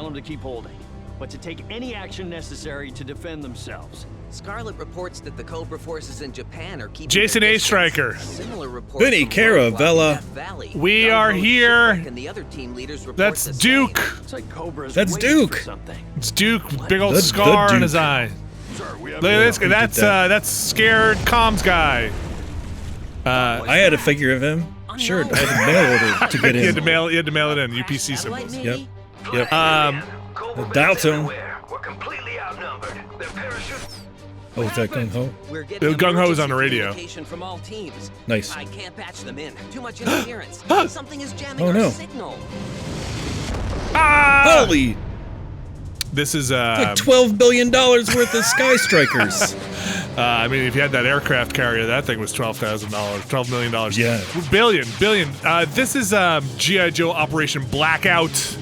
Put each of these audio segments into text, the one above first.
Tell them to keep holding, but to take any action necessary to defend themselves. Scarlet reports that the Cobra forces in Japan are keeping Jason their A. distance. Striker. Similar reports Benny from Roadblock Caravella. and Death Valley. We Gung-Ho, are here. Shipwreck, and the other team leaders report That's the Duke. same. It's like Cobra's That's waiting Duke. for something. It's Duke, big old The scar on Duke. his eye. Sir, we have Look at this guy. who did that? That's scared comms guy. I had a figure of him. Sure, I had a mail order to get You had to in. mail it in. UPC Satellite, symbols. maybe? Yep. Cobra dial base tone. everywhere. We're completely outnumbered. Their parachute. Oh, is that Gung-Ho? We're getting Gung-Ho is on the emergency radio. communication from all teams. Nice. I can't patch them in. Too much interference. Something is jamming Oh, our no. signal. Ah! Holy! This is Like $12 billion worth of Sky Strikers. I mean, if you had that aircraft carrier, that thing was $12 million. Yeah. Billion. This is G.I. Joe Operation Blackout.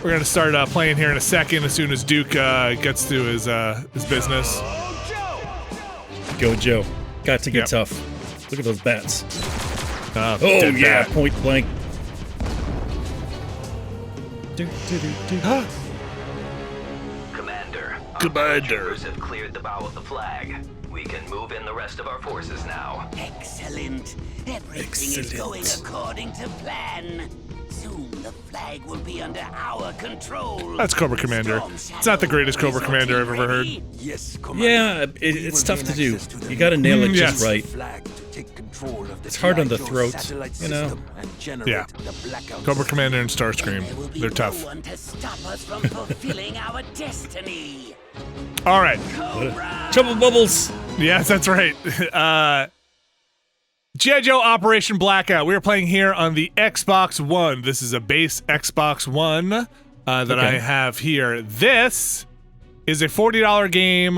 We're gonna start playing here in a second as soon as Duke gets to his business. Go, Joe. Got to get Yep. tough. Look at those bats. Oh Oh, yeah, point blank. Commander. Commander. Troopers have cleared the bow of the flag. We can move in the rest of our forces now. Excellent. Everything is going according to plan. Soon the flag will be under our control. That's Cobra Commander. It's not the greatest Cobra Commander I've ever heard. Yes, Commander. Yeah, it's tough to do. You gotta nail it just yes. right. Flag to take control of the It's hard on the G.I. Joe throat, satellite you know? system and generate Yeah. the Blackout Cobra system. Commander and Starscream. There will be They're no tough. one to stop us from fulfilling our destiny. All right. Trouble bubbles. Yes, that's right. G.I. Joe Operation Blackout. We are playing here on the Xbox One. This is a base Xbox One that I have here. This is a $40 game.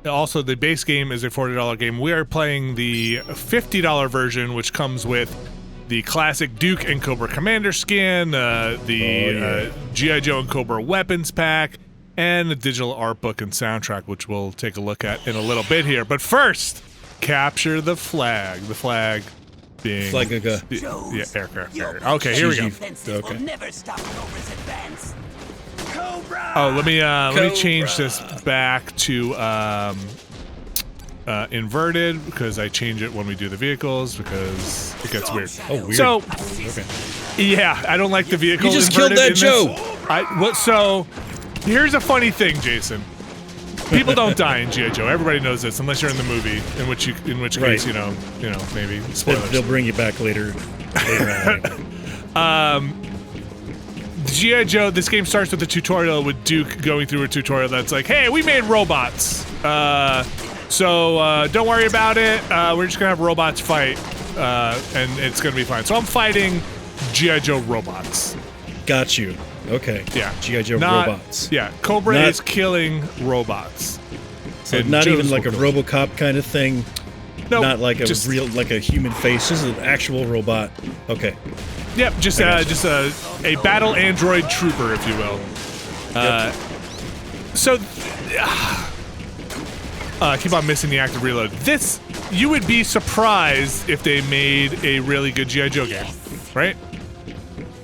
Also, the base game is a $40 game. We are playing the $50 version, which comes with the classic Duke and Cobra Commander skin, the G.I. Joe and Cobra weapons pack, and the digital art book and soundtrack, which we'll take a look at in a little bit here. But first, capture the flag. The flag being Flagaga. yeah, aircraft carrier. Okay, here we go. Defenses will never stop Cobra's advance. Cobra! Oh, let me change this back to inverted because I change it when we do the vehicles because it gets weird. Oh, weird. So, Okay. yeah, I don't like the vehicle. You just killed inverted that in this. Joe. So, here's a funny thing, Jason. People don't die in G.I. Joe. Everybody knows this, unless you're in the movie, in which case, Right. you know, maybe spoilers. They'll bring you back later. G.I. Joe, this game starts with a tutorial with Duke going through a tutorial that's like, hey, we made robots. So don't worry about it. We're just going to have robots fight, and it's going to be fine. So I'm fighting G.I. Joe robots. Got you. Okay. Yeah. G.I. Joe Not- robots. Yeah, Cobra Not- is killing robots. So And not Joe's even like a will kill. RoboCop kind of thing. No, Not like a just, real, like a human face. This is an actual robot. Okay. Yep, just a battle android trooper, if you will. So, keep on missing the active reload. This, you would be surprised if they made a really good G.I. Joe game, right?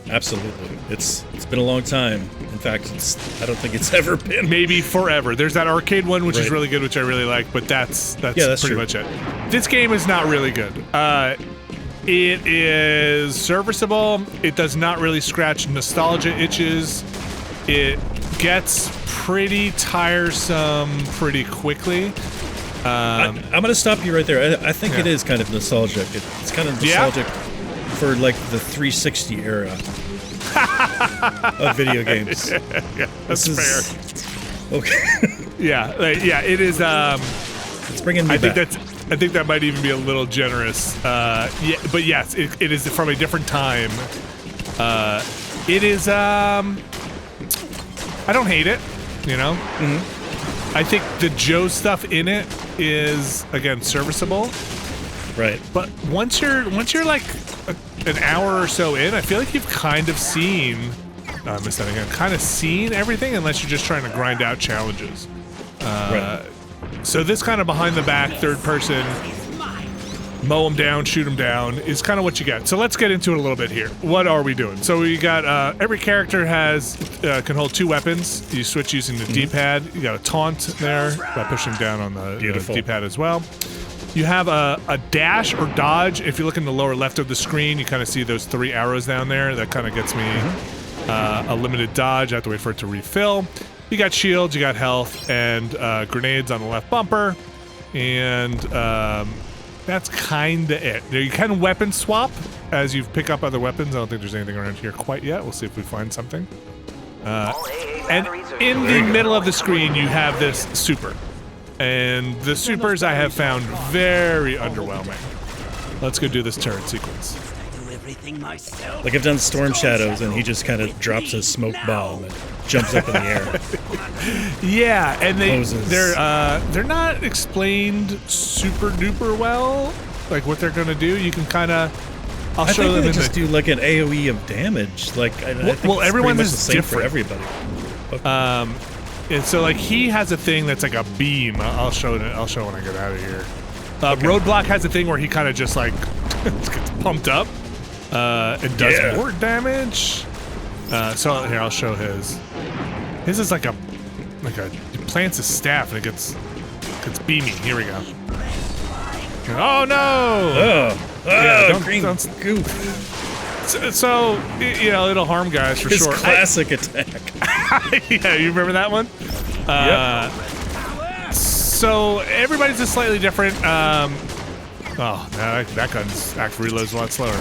Absolutely. It's been a long time. In fact, I don't think it's ever been. Maybe forever. There's that arcade one, which is Right. really good, which I really like, but that's that's pretty true. much it. This game is not really good. It is serviceable. It does not really scratch nostalgia itches. It gets pretty tiresome pretty quickly. I'm going to stop you right there. I think Yeah. it is kind of nostalgic. It's kind of Yeah? nostalgic for like the 360 era of video games. Yeah, that's fair. Okay. Yeah, it is. It's bringing me I think back. I think that might even be a little generous. Yeah, but yes, it is from a different time. It is. I don't hate it. You know. Mm-hmm. I think the Joe stuff in it is again serviceable. Right. But once you're like an hour or so in, I feel like you've kind of seen. I missed that again. Kind of seen everything, unless you're just trying to grind out challenges. Right. So this kind of behind the back third person mow them down, shoot them down is kind of what you get. So let's get into it a little bit here. What are we doing? So we got every character can hold 2 weapons. You switch using the D-pad. You got a taunt there by pushing down on the D-pad as well. You have a dash or dodge. If you look in the lower left of the screen, you kind of see those 3 arrows down there. That kind of gets me a limited dodge. I have to wait for it to refill. You got shields, you got health, and grenades on the left bumper. And that's kind of it. You can weapon swap as you pick up other weapons. I don't think there's anything around here quite yet. We'll see if we find something. And in the middle of the screen, you have this super. And the supers I have found very underwhelming. Let's go do this turret sequence. Like I've done Storm Shadows, and he just kind of drops a smoke bomb and jumps up in the air. Yeah, and they're not explained super duper well, like what they're gonna do. You can kind of, I'll show them. They just do like an AOE of damage. Like I think everyone is the same different for everybody. Okay. And so like he has a thing that's like a beam. I'll show it. I'll show when I get out of here. Roadblock has a thing where he kind of just like gets pumped up. It does more damage. So here, I'll show his. His is like a he plants a staff and it gets beamy. Here we go. Oh no! Don't goop. So you know, it'll harm guys for sure. Classic attack. Yeah, you remember that one? So everybody's just slightly different. Oh, that gun's actually reloads a lot slower.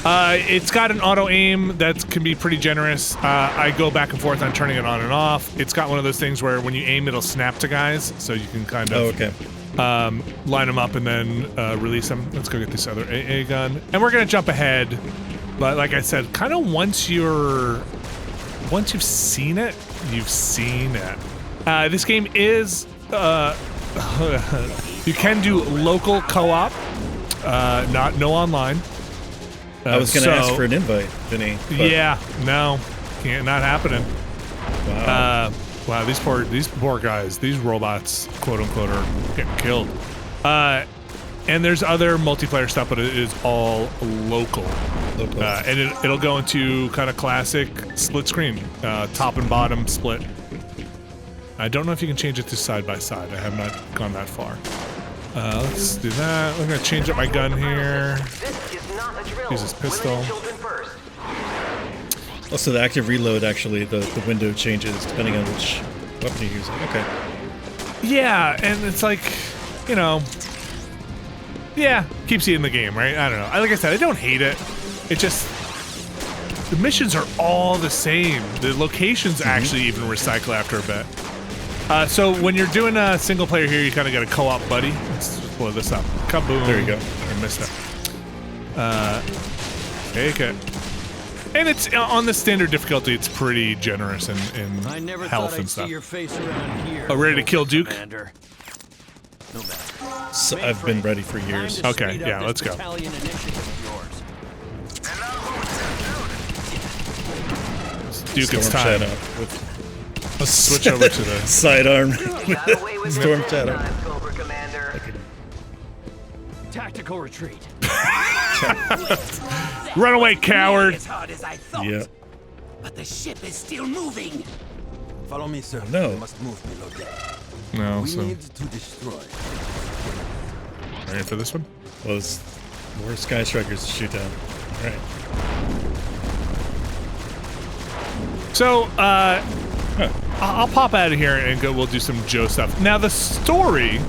It's got an auto aim that can be pretty generous. I go back and forth on turning it on and off. It's got one of those things where when you aim, it'll snap to guys, so you can kind of line them up and then release them. Let's go get this other AA gun, and we're gonna jump ahead. But like I said, kind of once you've seen it, you've seen it. This game is. You can do local co-op, no online. I was going to ask for an invite, Vinny. Yeah, no, not happening. Wow. Wow, these poor guys, these robots, quote unquote, are getting killed. And there's other multiplayer stuff, but it is all local. And it'll go into kind of classic split screen, top and bottom split. I don't know if you can change it to side by side. I have not gone that far. Let's do that. I'm gonna change up my gun here. Use this pistol. Also, the active reload, actually, the window changes depending on which weapon you're using. Okay. Yeah, and it's like, you know, yeah, keeps you in the game, right? I don't know. Like I said, I don't hate it. It just, the missions are all the same. The locations actually even recycle after a bit. So when you're doing a single player here, you kind of got a co-op buddy. Let's just blow this up. Kaboom. There you go. I missed it. Take it. And it's on the standard difficulty. It's pretty generous in health and stuff. Your face around here. Oh, ready to kill Duke? Commander. No matter. So I've been ready for years. Okay, yeah, let's go. Duke, it's time. Let's switch over to the sidearm. Storm Shadow. Cobra Commander. Tactical retreat. Run away, coward! As hard as I thought. Yeah. But the ship is still moving. Follow me, sir. No. We must move below deck. No, We so need to destroy. ready for this one? Well, there's more Sky Strikers to shoot down. All right. So, I'll pop out of here and go. We'll do some Joe stuff. Now, the story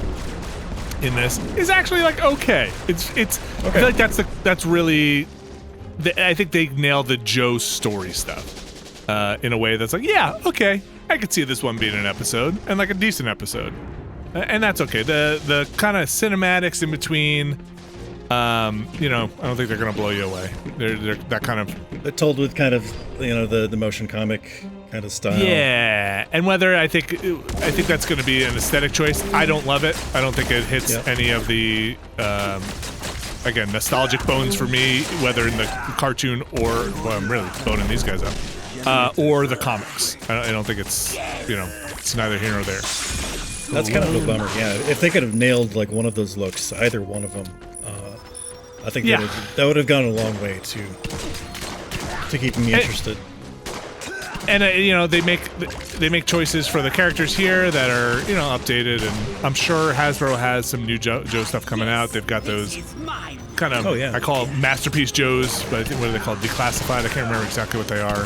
in this is actually like okay. It's. Okay. I feel like that's really. I think they nailed the Joe story stuff in a way that's like, yeah, okay. I could see this one being an episode and like a decent episode, and that's okay. The kind of cinematics in between. You know, I don't think they're gonna blow you away. They're that kind of. They're told with kind of, you know, the motion comic kind of style. Yeah, and whether I think that's going to be an aesthetic choice. I don't love it. I don't think it hits any of the again nostalgic bones for me, whether in the cartoon or well, I'm really boning these guys up, or the comics. I don't think it's it's neither here nor there. That's kind of a bummer. Yeah, if they could have nailed like one of those looks, either one of them, I think that would have gone a long way to keeping me interested. And you know, they make choices for the characters here that are, you know, updated, and I'm sure Hasbro has some new Joe stuff coming out. They've got those kind of I call masterpiece Joes, but what are they called? Declassified. I can't remember exactly what they are.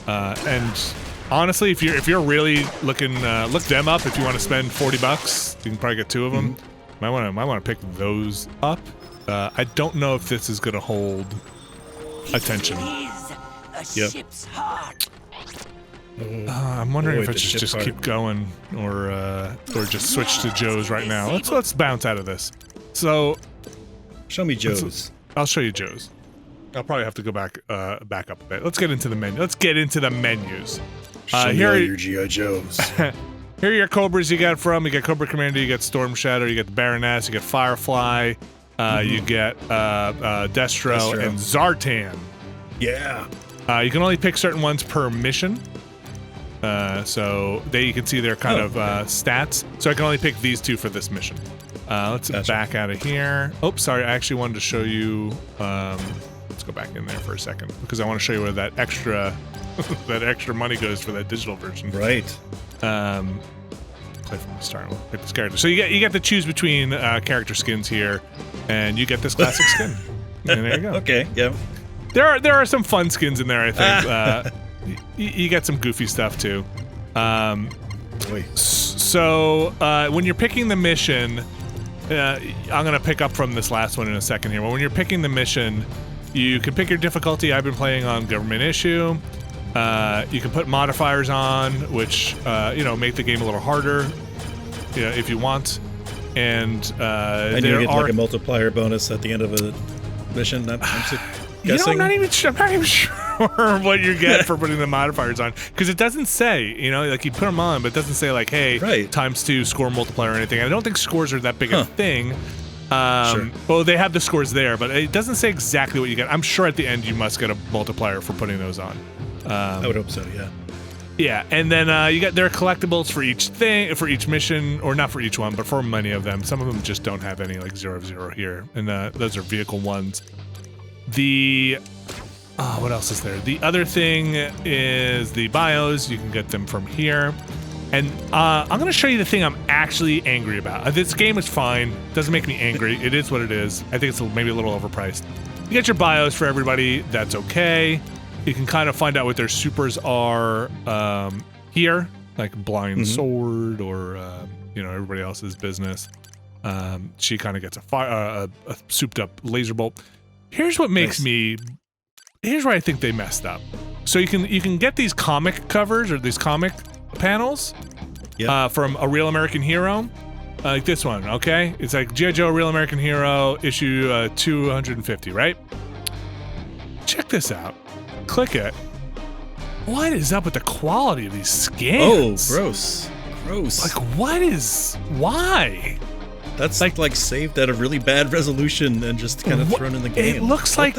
And honestly, if you're really looking, look them up. If you want to spend $40, you can probably get 2 of them. Might want to pick those up. I don't know if this is going to hold attention. Ship's heart. I'm wondering if I should just keep going or just switch to Joe's right now. Let's bounce out of this. So, show me Joe's. I'll show you Joe's. I'll probably have to go back up a bit. Let's get into the menu. Let's get into the menus. Here are your G.I. Joes. Here are your Cobras you got from. You got Cobra Commander, you got Storm Shadow, you got the Baroness, you got Firefly, you get Destro and Zartan. Yeah. You can only pick certain ones per mission. So you can see their kind of stats. So I can only pick these 2 for this mission. Let's back out of here. Oh, sorry. I actually wanted to show you. Let's go back in there for a second because I want to show you where that extra money goes for that digital version. Right. Play from the start. We'll pick this character. So you get to choose between character skins here, and you get this classic skin. And there you go. Okay. Yeah. There are some fun skins in there, I think. You get some goofy stuff too. So when you're picking the mission, I'm gonna pick up from this last one in a second here. But when you're picking the mission, you can pick your difficulty. I've been playing on government issue. You can put modifiers on, which make the game a little harder, if you want. And you get like a multiplier bonus at the end of a mission. I'm not even sure what you get for putting the modifiers on, because it doesn't say, like you put them on, but it doesn't say like, hey, ×2 score multiplier or anything. I don't think scores are that big a thing. Well, they have the scores there, but it doesn't say exactly what you get. I'm sure at the end you must get a multiplier for putting those on. I would hope so, yeah. Yeah, and then there are collectibles for each thing, for each mission, or not for each one, but for many of them. Some of them just don't have any, like 0 of 0 here, and those are vehicle ones. What else is there? The other thing is the bios. You can get them from here. And I'm going to show you the thing I'm actually angry about. This game is fine. Doesn't make me angry. It is what it is. I think it's maybe a little overpriced. You get your bios for everybody. That's okay. You can kind of find out what their supers are here, like Blind Sword or, everybody else's business. She kind of gets a souped up laser bolt. Here's what makes me... Here's where I think they messed up. So you can get these comic covers or these comic panels from A Real American Hero, like this one, okay? It's like G.I. Joe, Real American Hero, issue 250, right? Check this out. Click it. What is up with the quality of these scans? Oh, gross. Like, why? That's like saved at a really bad resolution and just kind of thrown in the game. It looks like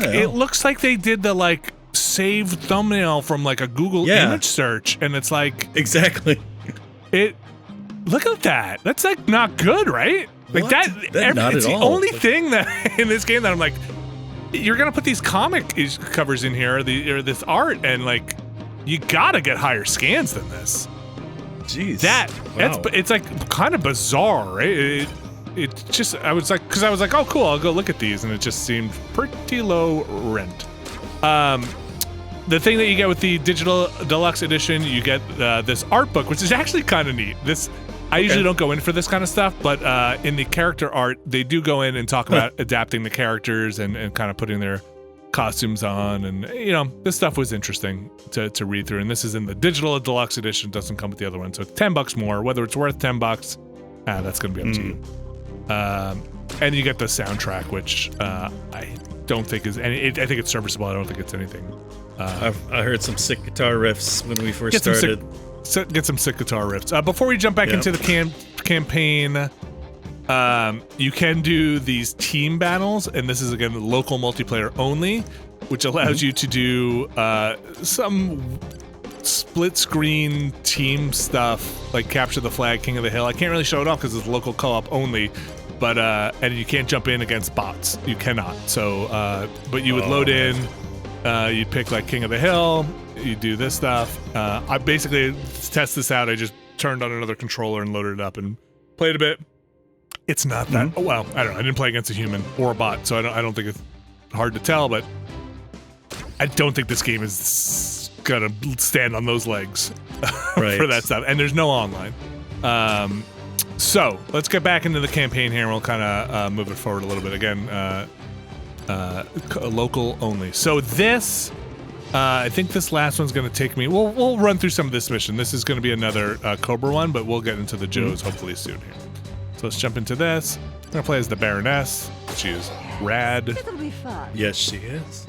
they did the like saved thumbnail from like a Google image search, and it's like exactly. Look at that. That's like not good, right? Like what? That it's the only thing that in this game that I'm like, you're gonna put these comic covers in here, or this art, and like you gotta get higher scans than this. Jeez, it's like kind of bizarre, right? It just, I was like, oh cool, I'll go look at these, and it just seemed pretty low rent. The thing that you get with the digital deluxe edition, you get this art book, which is actually kind of neat. I usually don't go in for this kind of stuff, but in the character art, they do go in and talk about adapting the characters and kind of putting their costumes on, and this stuff was interesting to read through. And this is in the digital deluxe edition, doesn't come with the other one, so it's $10 more. Whether it's worth $10, that's gonna be up to you. And you get the soundtrack, which I don't think is any. I think it's serviceable. I don't think it's anything. I heard some sick guitar riffs when we first started. Get some sick guitar riffs. Before we jump back into the campaign, you can do these team battles, and this is again local multiplayer only, which allows you to do some split screen team stuff, like capture the flag, King of the Hill. I can't really show it off because it's local co-op only, but and you can't jump in against bots. You cannot. So, but you would load in. You'd pick like King of the Hill. You do this stuff. I basically, to test this out, I just turned on another controller and loaded it up and played a bit. It's not that. Oh, well, I don't know. I didn't play against a human or a bot, so I don't think it's hard to tell, but I don't think this game is gonna stand on those legs for that stuff. And there's no online. So let's get back into the campaign here, and we'll kind of move it forward a little bit. Again, local only. So this, I think this last one's gonna take me. We'll run through some of this mission. This is gonna be another Cobra one, but we'll get into the Joes hopefully soon here. So let's jump into this. I'm gonna play as the Baroness. She is rad. It'll be fun. Yes, she is.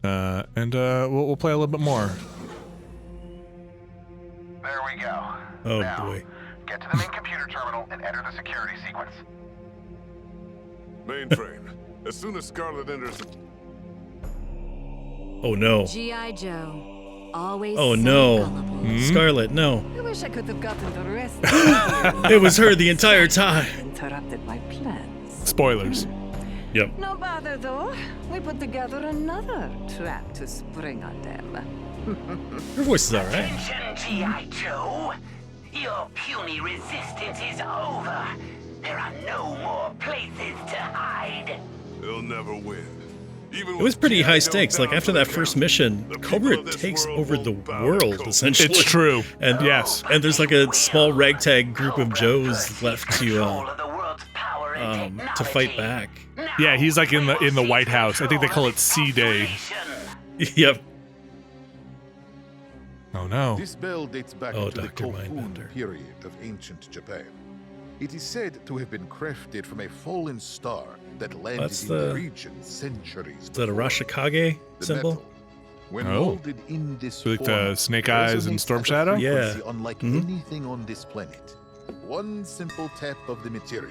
And we'll play a little bit more. There we go. Oh now, boy. get to the main computer terminal and enter the security sequence. Mainframe. As soon as Scarlet enters the... Oh no. G.I. Joe. Always Oh so no. gullible. Scarlet, no. I wish I could have gotten the rest. It was her the entire time. Interrupted my plans. Spoilers. Yep. No bother though. We put together another trap to spring on them. Her voice is alright. Attention, G.I. Joe. Your puny resistance is over. There are no more places to hide. They'll never win. Even It was pretty high stakes. Like after that first mission, Cobra takes over the world essentially. It's true. And yes, and there's like a small ragtag group of Joes left Control of the world's power and to fight technology. back. yeah. He's like in the White House. I think they call it C Day. Yep. Oh no. This bell dates back Oh, to the Dr. Kofun Mindbender. period of ancient Japan. It is said to have been crafted from a fallen star that landed That's in the- the region centuries Is that a before. Rashikage The symbol? metal, when Oh. molded in this So like the form, Snake Eyes and resonates Storm at a Shadow? frequency Yeah. unlike Mhm. anything on this planet. One simple tap of the material.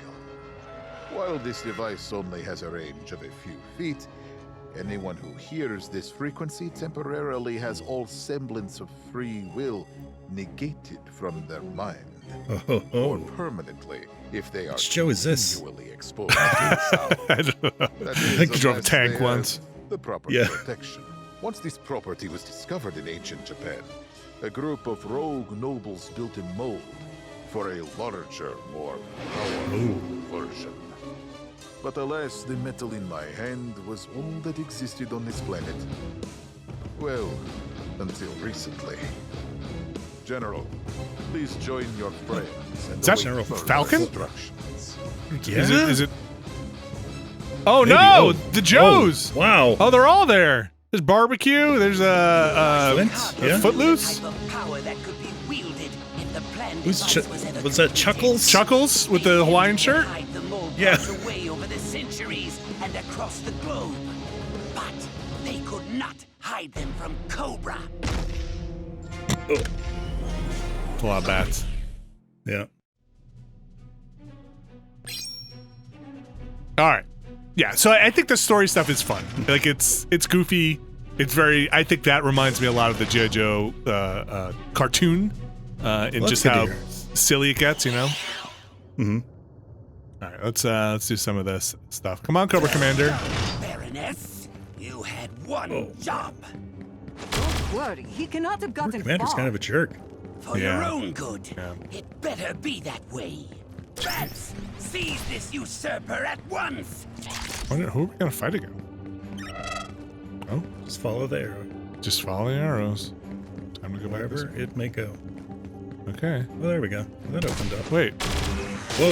While this device only has a range of a few feet, anyone who hears this frequency temporarily has all semblance of free will negated from their mind. Oh, Or permanently, if they are Which Joe is this? continually exposed to the sound. I don't know. That I is, think he drove a unless tank they have once. The proper Yeah. protection. Once this property was discovered in ancient Japan, a group of rogue nobles built a mold for a larger, more powerful version. But alas, the metal in my hand was all that existed on this planet. Well, until recently. General, please join your friends and Is that await General further Falcon? instructions. Yeah. Is it? Oh Maybe. no! Oh. The Joes. Oh, wow. Oh, they're all there. There's barbecue. There's Flint? Yeah. Footloose. Type of power that could be wielded if the planned Who's device Ch- was ever was that completed. Chuckles? Chuckles with the Hawaiian shirt. Hide the mold Yeah. parts away over the centuries and across the globe. But they could not hide them from Cobra. A lot of bats. Yeah. All right. Yeah, so I think the story stuff is fun. Like it's goofy. It's very. I think that reminds me a lot of the G.I. Joe cartoon, in Well, just that's good how to hear. silly it gets. You know. Mm-hmm. All right, let's do some of this stuff. Come on, Cobra Commander. Baroness, you had one job. Don't worry, he cannot have gotten Commander's far. kind of a jerk. For your Yeah. own good. Yeah. It better be that way. Rats, seize this usurper at once. Who are we gonna fight again? Oh, Just follow the arrow. just follow the arrows. Time to go back. This Wherever it may go. way. Okay. Well, there we go. That opened up. Wait. Whoa.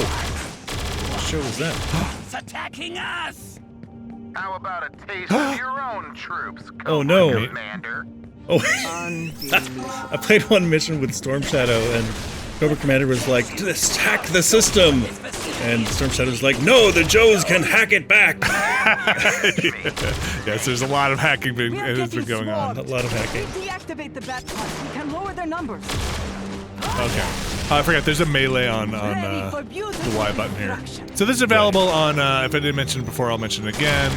What show was that? It's attacking us. How about a taste of your own troops, Oh, no. Cobra Commander? Oh, Unbelievable. I played one mission with Storm Shadow, and Cobra Commander was like, "Just hack the system," and Storm Shadow was like, "No, the Joes can hack it back." Yes, there's a lot of hacking We're has been getting going on. A lot of hacking. Deactivate the bat pods. We can lower their numbers. Okay. I forgot. There's a melee on Ready for the beautiful Y button here. destruction. So this is available on. If I didn't mention it before, I'll mention it again.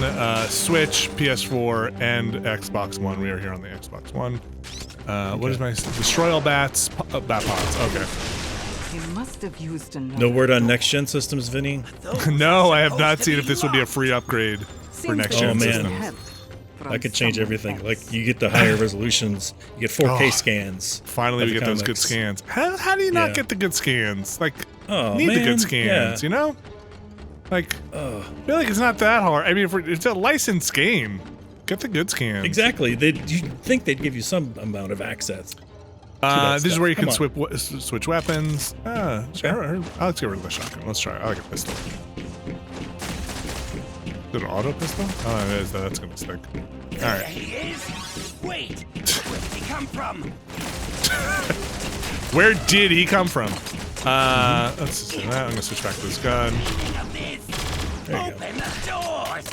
Switch, PS4, and Xbox One. We are here on the Xbox One. What is my destroy all bats? Bat pods. Okay. He must have used another. No word on next gen systems, Vinny? No, I have not seen if this would be a free upgrade for next gen systems. I could change everything. Like, you get the higher resolutions, you get 4K scans. Finally, we get those good scans. How do you not get the good scans? Like, need the good scans, you know? Like, I feel like it's not that hard. I mean, it's a licensed game. Get the good scans. Exactly. You'd think they'd give you some amount of access. This is where you can switch weapons. Sure. Let's get rid of the shotgun. Let's try it. I like a pistol. Is it an auto pistol? Oh, it is. That's gonna stick. All right. There he is. Wait, where did he come from? Where did he come from? Let's just do that. I'm gonna switch back to this gun. There you Open the doors.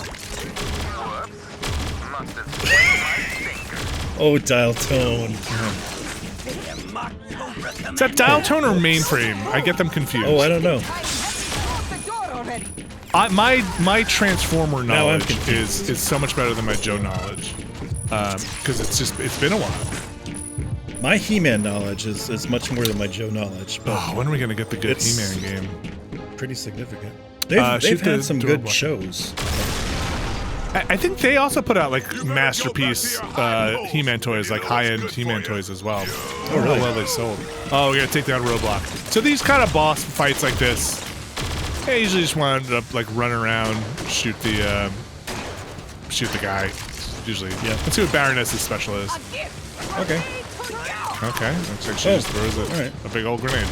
Oh, dial tone. Is that dial tone or mainframe? I get them confused. Oh, I don't know. My Transformer knowledge is so much better than my Joe knowledge, because it's been a while. My He-Man knowledge is much more than my Joe knowledge. But when are we gonna get the good He-Man game? Pretty significant. They've had some good shows. I think they also put out like masterpiece He-Man toys, like high-end He-Man toys as well. Oh, really? How well they sold. Oh, we gotta take down Roadblock. So these kind of boss fights like this, I usually just want to like run around, shoot the guy. Usually, yeah. Let's see what Baroness's special is. Okay. Okay. Looks like she just throws a big old grenade.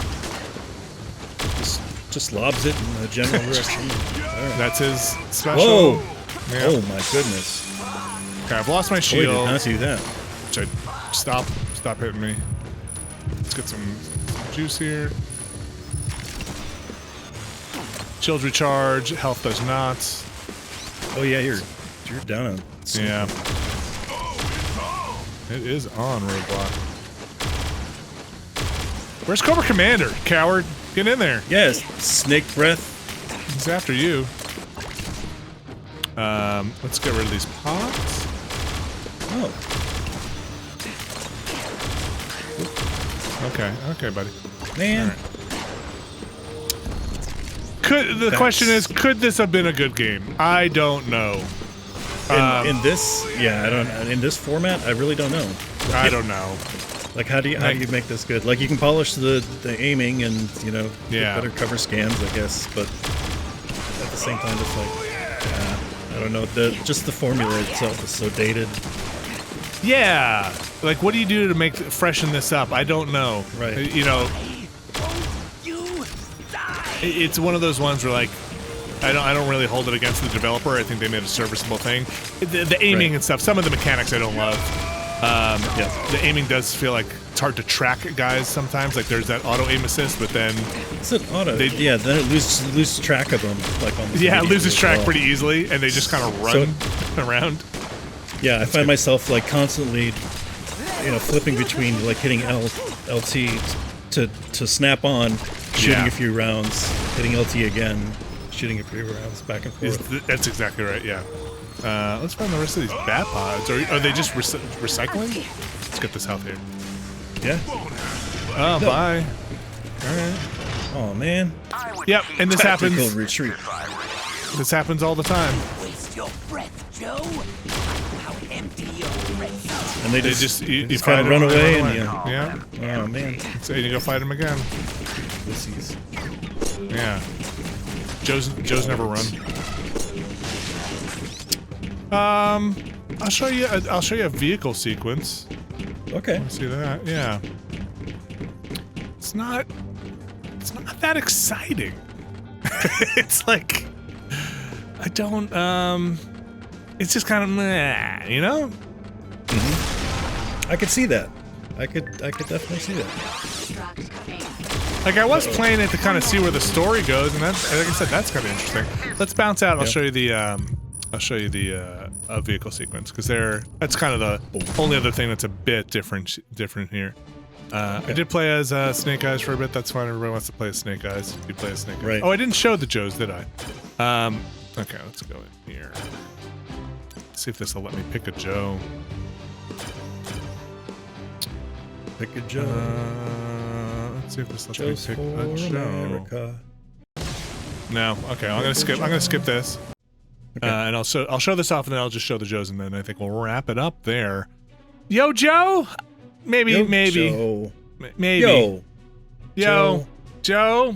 Just lobs it in the general direction. Right. That's his special. Whoa! Yeah. Oh my goodness. Okay, I've lost my shield. Oh, did not do that. Stop hitting me. Let's get some juice here. Shield recharge, health does not. Oh yeah, you're down on. Yeah. It is on Roadblock. Where's Cobra Commander, coward? Get in there. Yes, snake breath. He's after you. Let's get rid of these pots. Oh. Okay, buddy. Man. Right. The question is, could this have been a good game? I don't know. In this, I don't. In this format, I really don't know. I don't know. Like, how do you make this good? Like, you can polish the aiming and get better cover scans, I guess. But at the same time, it's like, I don't know. Just the formula itself is so dated. Yeah. Like, what do you do to freshen this up? I don't know. Right. It's one of those ones where, like, I don't really hold it against the developer. I think they made a serviceable thing. The aiming and stuff. Some of the mechanics I don't love. The aiming does feel like it's hard to track guys sometimes. Like, there's that auto aim assist, but then it's an auto. Then it loses track of them. Like, it loses track pretty easily, and they just kind of run around. Yeah, I find myself like constantly, flipping between like hitting LT to snap on, shooting a few rounds, hitting LT again, shooting a few rounds, back and forth. That's exactly right. Yeah. Let's find the rest of these bat pods. Are they just recycling? Let's get this health here. Yeah. Oh, bye. All right. Oh man. Yep, and this happens. Retreat. This happens all the time. Waste your breath, Joe. How empty your breath. And they just you kind of run away and yeah. Oh man. So you go fight him again. Pussies. Yeah. Joe's never run. I'll show you a vehicle sequence. Okay. See that? Yeah. It's not that exciting. It's like I don't it's just kind of meh, Mm-hmm. I could see that. I could definitely see that. Like, I was playing it to kind of see where the story goes, and that's, like I said, that's kind of interesting. Let's bounce out. I'll show you the vehicle sequence, because that's kind of the only other thing that's a bit different here. I did play as Snake Eyes for a bit. That's fine. Everybody wants to play as Snake Eyes. You play as Snake Eyes. Right. Oh, I didn't show the Joes, did I? Okay, let's go in here. Let's see if this will let me pick a Joe. Pick a Joe. Let's see if this lets Joe's me pick for a Joe. America. No. Okay, I'm gonna skip this. Okay. And I'll show this off, and then I'll just show the Joes, and then I think we'll wrap it up there. Yo, Joe. Maybe. Joe. Maybe. Joe. Joe.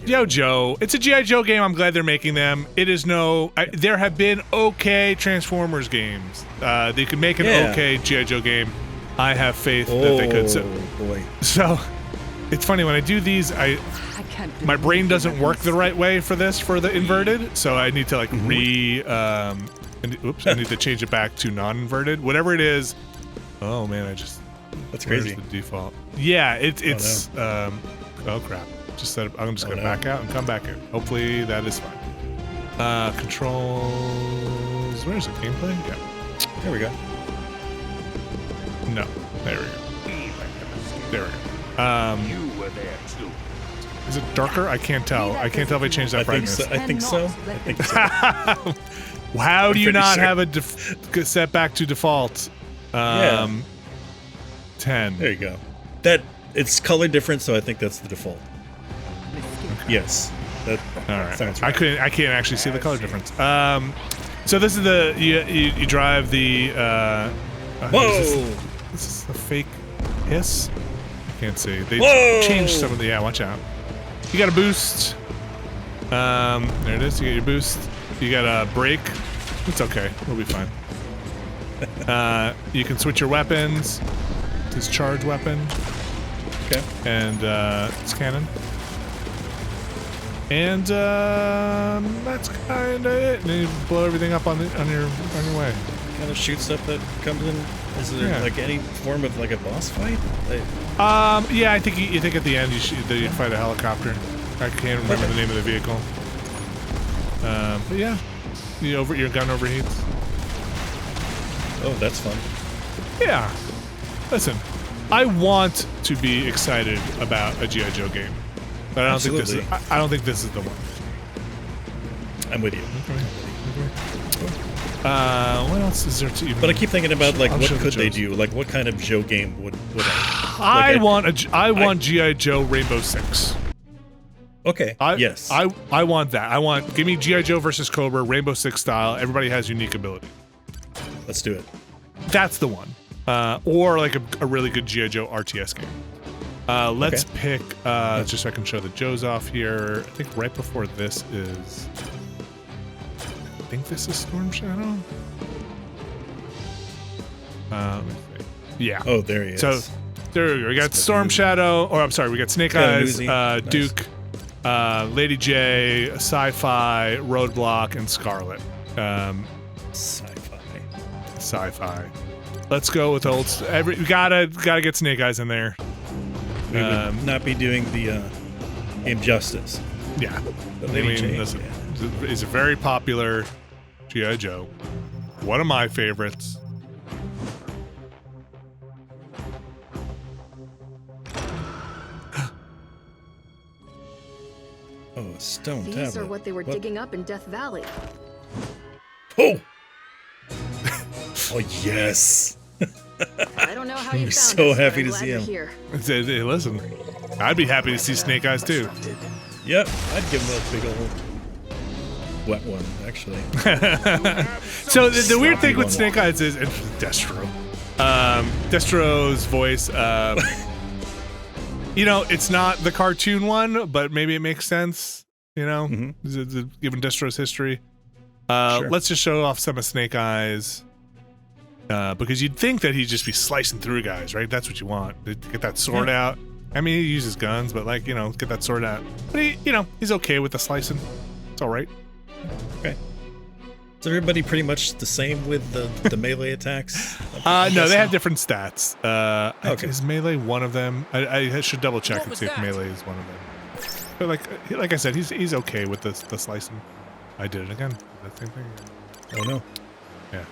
Yo. Joe. It's a G.I. Joe game. I'm glad they're making them. It is there have been okay Transformers games. They could make an okay G.I. Joe game. I have faith that they could. So, it's funny when I do these, my brain doesn't work the right way for the inverted. So I need to like I need to change it back to non-inverted. Whatever it is. Oh man, that's crazy. The default. Yeah, it's oh crap. I'm just gonna back out and come back in. Hopefully that is fine. Controls. Where's the gameplay? Yeah. There we go. No. There we go. There we go. You were there too. Is it darker? I can't tell. I can't tell if I changed that brightness. I think so. How do you not have a set back to default? 10. There you go. It's color different, so I think that's the default. Yes. That sounds right. I can't actually see the color difference. So this is you drive the whoa! This is a fake hiss. I can't see. They changed some of the watch out. You got a boost. There it is. You got your boost. You got a brake. It's okay. We'll be fine. You can switch your weapons. This charge weapon. Okay. And it's cannon. And that's kind of it. And then you blow everything up on your way. Kind of shoot stuff that comes in. Is there like any form of like a boss fight? Yeah, I think you think at the end you fight a helicopter. I can't remember the name of the vehicle. But yeah, your gun overheats. Oh, that's fun. Yeah. Listen, I want to be excited about a G.I. Joe game, but I don't think this is. I don't think this is the one. I'm with you. What else is there to even? But I keep thinking about like what could they do? Like what kind of Joe game would I want G.I. Joe Rainbow Six. Okay. Yes. I want that. Give me G.I. Joe versus Cobra, Rainbow Six style. Everybody has unique ability. Let's do it. That's the one. Or like a really good G.I. Joe RTS game. Let's pick, just so I can show the Joes off here. I think right before this is... I think this is Storm Shadow? Let me see. Yeah. Oh, there he is. So, there we go. We got Storm Shadow, or I'm sorry, we got Snake Eyes, Duke, Lady J, Sci-Fi, Roadblock, and Scarlet. Sci-fi. Let's go with old. We gotta get Snake Eyes in there. We would not be doing the Injustice. Yeah, I mean, listen, it's a very popular G.I. Joe. One of my favorites. Oh, a stone tablet. These are what they were digging up in Death Valley. Oh! Oh, yes! I don't know how you I'm found so us, happy but to I'm see glad him. you're Hey, listen, I'd be happy to see Snake Eyes too. Yep, I'd give him a big old wet one, actually. So the weird thing with Snake Eyes is Destro. Destro's voice. It's not the cartoon one, but maybe it makes sense. Given Destro's history. Sure. Let's just show off some of Snake Eyes. Because you'd think that he'd just be slicing through guys, right? That's what you want. To get that sword out. I mean, he uses guns, but get that sword out. But he's okay with the slicing. It's all right. Okay. Is everybody pretty much the same with the melee attacks? No, they have different stats. Okay. Is melee one of them? I should double check and see if melee is one of them. But like I said, he's okay with the slicing. I did it again. That same thing. Oh no. Yeah.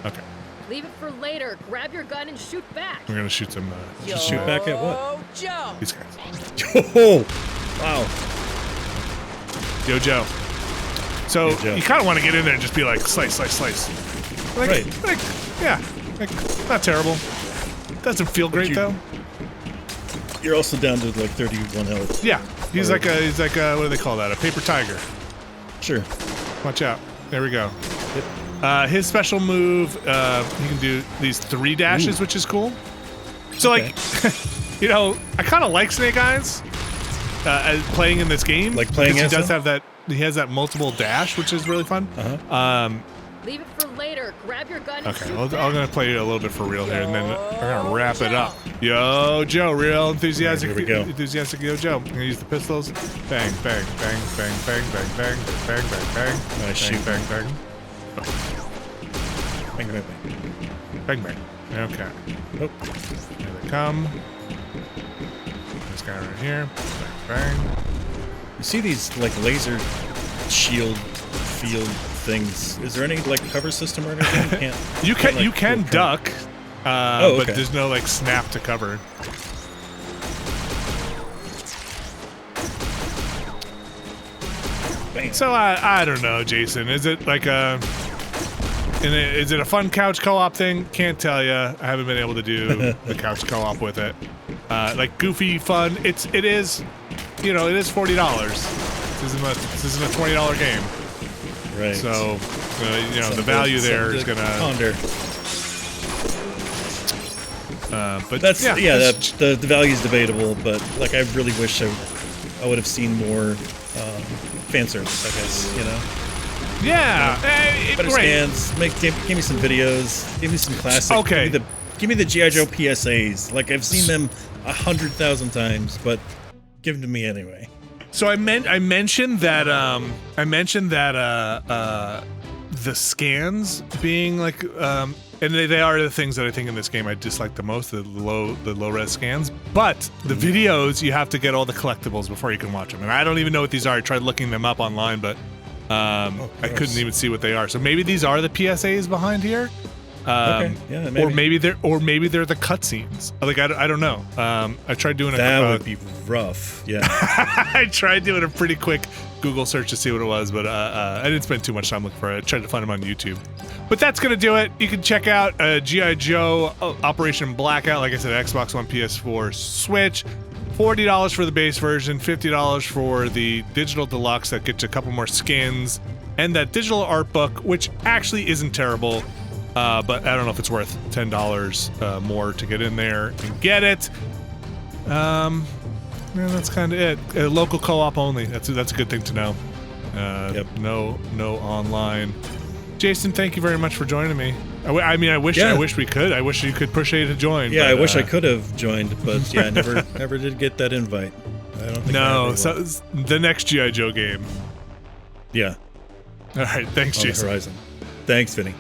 Okay. Leave it for later. Grab your gun and shoot back. We're gonna shoot some. Just shoot back at what? Joe. These guys. Oh! Wow. Yo, Joe. So you kind of want to get in there and just be like, slice. Right. Not terrible. Doesn't feel great though. You're also down to like 31 health. Yeah, he's like a what do they call that? A paper tiger. Sure. Watch out. There we go. His special move, he can do these 3 dashes, which is cool. So like, you know, I kind of like Snake Eyes as playing in this game. Like playing because he as does have that. He has that multiple dash, which is really fun. Leave it for later. Grab your gun and Okay, shoot I'm back. gonna play a little bit for real here, and then we're gonna wrap it up. Yo, Joe, real enthusiastic. Here we go. Enthusiastic, yo, Joe. I'm gonna use the pistols. Bang, bang, bang, bang, bang, bang, bang, bang, bang, bang. Nice Bang, shoot. bang, bang, Bang, bang, bang, bang. Okay. bang. Here they come. This guy right here. Bang, bang. You see these like laser shield field things? Is there any like cover system or anything? You can like, feel duck, okay. but there's no like snap to cover. Bam. So I don't know, Jason. Is it like is it a fun couch co-op thing? Can't tell you. I haven't been able to do the couch co-op with it. Like goofy fun. It is, you know, it is $40. This isn't a $20 game. Right. So you know the value there is gonna ponder. But That's yeah, the value is debatable, but like I really wish I would have seen more fan service. I guess, you know. Yeah. Better scans. Give me some videos. Give me some classic. Okay. Give me the G.I. Joe PSAs. Like I've seen them 100,000 times, but give them to me anyway. So I mentioned that the scans being like and they are the things that I think in this game I dislike the most, the low res scans. But the videos, you have to get all the collectibles before you can watch them. And I don't even know what these are. I tried looking them up online, but I couldn't even see what they are. So maybe these are the PSAs behind here. Okay. Yeah, maybe. Or maybe they're the cutscenes. Like I don't know. I tried doing that would be rough. Yeah. I tried doing a pretty quick Google search to see what it was, but I didn't spend too much time looking for it. I tried to find them on YouTube. But that's gonna do it. You can check out G.I. Joe Operation Blackout. Like I said, Xbox One, PS4, Switch. $40 for the base version, $50 for the digital deluxe that gets you a couple more skins, and that digital art book, which actually isn't terrible. But I don't know if it's worth $10 more to get in there and get it. Yeah, that's kind of it. Local co-op only. That's a good thing to know. Yep. No online. Jason, thank you very much for joining me. I wish we could. I wish you could push A to join. Yeah, but, I wish I could have joined, but yeah, never did get that invite. I don't think no. I ever So will. the next G.I. Joe game. Yeah. All right. Thanks, On the Jason. horizon. Thanks, Vinny.